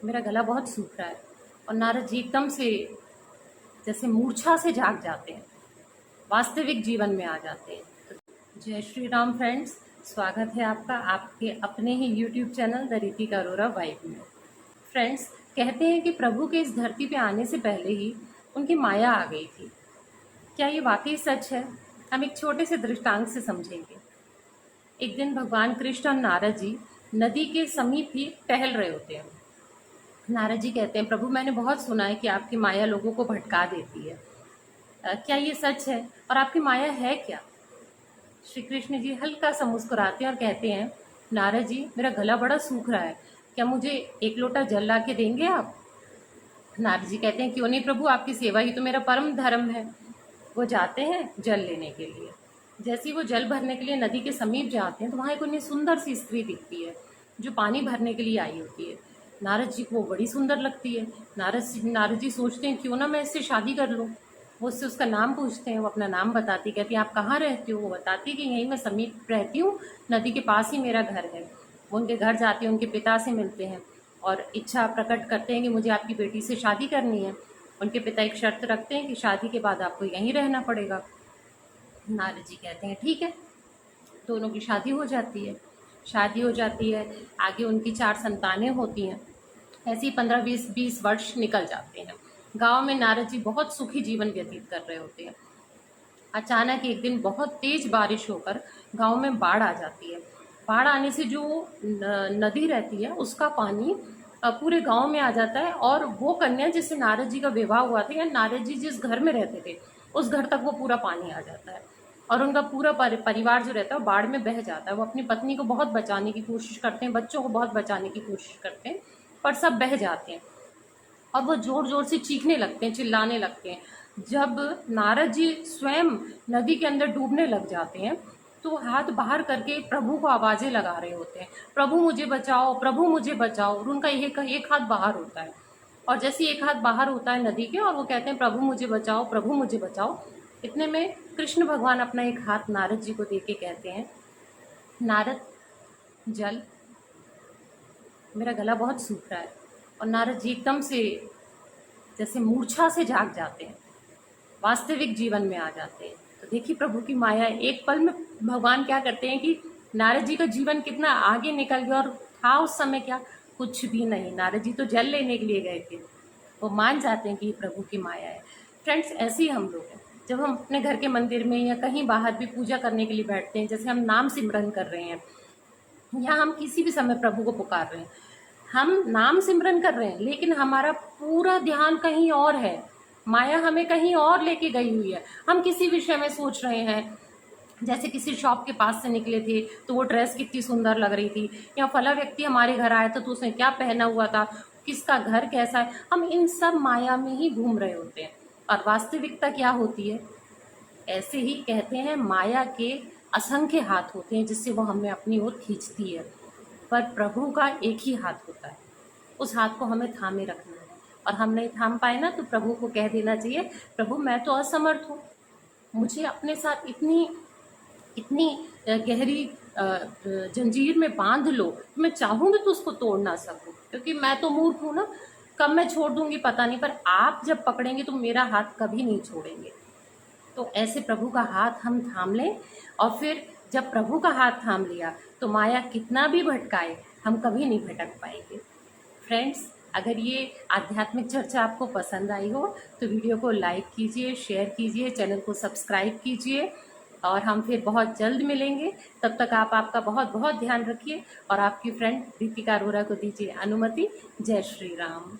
मेरा गला बहुत सूख रहा है। और नारद जी एकदम से जैसे मूर्छा से जाग जाते हैं, वास्तविक जीवन में आ जाते हैं। तो जय श्री राम फ्रेंड्स, स्वागत है आपका आपके अपने ही YouTube channel the Ritika Arora vibe में। फ्रेंड्स, कहते हैं कि प्रभु के इस धरती पे आने से पहले ही उनकी माया आ गई थी। क्या ये वाकई सच है? हम एक छोटे से दृष्टांत से समझेंगे। एक दिन भगवान कृष्ण और नारद जी नदी के समीप ही टहल रहे होते हैं। नारद जी कहते हैं, प्रभु मैंने बहुत सुना है कि आपकी माया लोगों को भटका देती है। क्या ये सच है? और आपकी माया है क्या? श्री कृष्ण जी हल्का सा मुस्कुराते हैं और कहते हैं, नारद जी मेरा गला बड़ा सूख रहा है, क्या मुझे एक लोटा जल ला के देंगे आप? नारद जी कहते हैं, क्यों नहीं प्रभु, आपकी सेवा ही तो मेरा परम धर्म है। वो जाते हैं जल लेने के लिए। जैसे ही वो जल भरने के लिए नदी के समीप जाते हैं तो वहाँ एक उन्हें सुंदर सी स्त्री दिखती है जो पानी भरने के लिए आई होती है। नारद जी को वो बड़ी सुंदर लगती है। नारद जी सोचते हैं, क्यों ना मैं इससे शादी कर लूँ। वो उससे उसका नाम पूछते हैं, वो अपना नाम बताती, कहती है आप कहाँ रहती हो? वो बताती है कि यहीं मैं समीप रहती हूँ, नदी के पास ही मेरा घर है। वो उनके घर जाती है, उनके पिता से मिलते हैं और इच्छा प्रकट करते हैं कि मुझे आपकी बेटी से शादी करनी है। उनके पिता एक शर्त रखते हैं कि शादी के बाद आपको यहीं रहना पड़ेगा। नारद जी कहते हैं ठीक है। दोनों की शादी हो जाती है। शादी हो जाती है, आगे उनकी 4 संतानें होती हैं। ऐसे ही 15-20 वर्ष निकल जाते हैं। गांव में नारद जी बहुत सुखी जीवन व्यतीत कर रहे होते हैं। अचानक एक दिन बहुत तेज बारिश होकर गांव में बाढ़ आ जाती है। बाढ़ आने से जो नदी रहती है उसका पानी पूरे गांव में आ जाता है और वो कन्या जिससे नारद जी का विवाह हुआ था या नारद जी जिस घर में रहते थे उस घर तक वो पूरा पानी आ जाता है और उनका पूरा परिवार जो रहता है वो बाढ़ में बह जाता है। वो अपनी पत्नी को बहुत बचाने की कोशिश करते हैं, बच्चों को बहुत बचाने की कोशिश करते हैं, पर सब बह जाते हैं और वो जोर जोर से चीखने लगते हैं, चिल्लाने लगते हैं। जब नारद जी स्वयं नदी के अंदर डूबने लग जाते हैं तो वो हाथ बाहर करके प्रभु को आवाजें लगा रहे होते हैं, प्रभु मुझे बचाओ, प्रभु मुझे बचाओ। और उनका एक हाथ बाहर होता है और जैसे एक हाथ बाहर होता है नदी के और वो कहते हैं प्रभु मुझे बचाओ, प्रभु मुझे बचाओ, इतने में कृष्ण भगवान अपना एक हाथ नारद जी को दे के कहते हैं, नारद जल, मेरा गला बहुत सूख रहा है। और नारद जी एकदम से जैसे मूर्छा से जाग जाते हैं, वास्तविक जीवन में आ जाते हैं। तो देखिए प्रभु की माया, एक पल में भगवान क्या करते हैं कि नारद जी का जीवन कितना आगे निकल गया और था उस समय क्या, कुछ भी नहीं। नारद जी तो जल लेने के लिए गए थे, वो मान जाते हैं कि ये प्रभु की माया है। फ्रेंड्स, ऐसे ही हम लोग हैं। जब हम अपने घर के मंदिर में या कहीं बाहर भी पूजा करने के लिए बैठते हैं, जैसे हम नाम सिमरन कर रहे हैं या हम किसी भी समय प्रभु को पुकार रहे हैं, हम नाम सिमरन कर रहे हैं लेकिन हमारा पूरा ध्यान कहीं और है। माया हमें कहीं और लेके गई हुई है। हम किसी विषय में सोच रहे हैं, जैसे किसी शॉप के पास से निकले थे तो वो ड्रेस कितनी सुंदर लग रही थी, या फला व्यक्ति हमारे घर आया था तो उसने क्या पहना हुआ था, किसका घर कैसा है। हम इन सब माया में ही घूम रहे होते हैं और वास्तविकता क्या होती है? ऐसे ही कहते हैं माया के असंख्य हाथ होते हैं जिससे वो हमें अपनी ओर खींचती है, पर प्रभु का एक ही हाथ होता है। उस हाथ को हमें थामे रखना है और हम नहीं थाम पाए ना तो प्रभु को कह देना चाहिए, प्रभु मैं तो असमर्थ हूँ, मुझे अपने साथ इतनी इतनी गहरी जंजीर में बांध लो, मैं चाहूँगी तो उसको तोड़ ना सकूँ, क्योंकि मैं तो मूर्ख हूँ ना। कब मैं छोड़ दूंगी पता नहीं, पर आप जब पकड़ेंगे तो मेरा हाथ कभी नहीं छोड़ेंगे। तो ऐसे प्रभु का हाथ हम थाम लें और फिर जब प्रभु का हाथ थाम लिया तो माया कितना भी भटकाए हम कभी नहीं भटक पाएंगे। फ्रेंड्स, अगर ये आध्यात्मिक चर्चा आपको पसंद आई हो तो वीडियो को लाइक कीजिए, शेयर कीजिए, चैनल को सब्सक्राइब कीजिए और हम फिर बहुत जल्द मिलेंगे। तब तक आप आपका बहुत बहुत ध्यान रखिए और आपकी फ्रेंड रीतिका अरोरा को दीजिए अनुमति। जय श्री राम।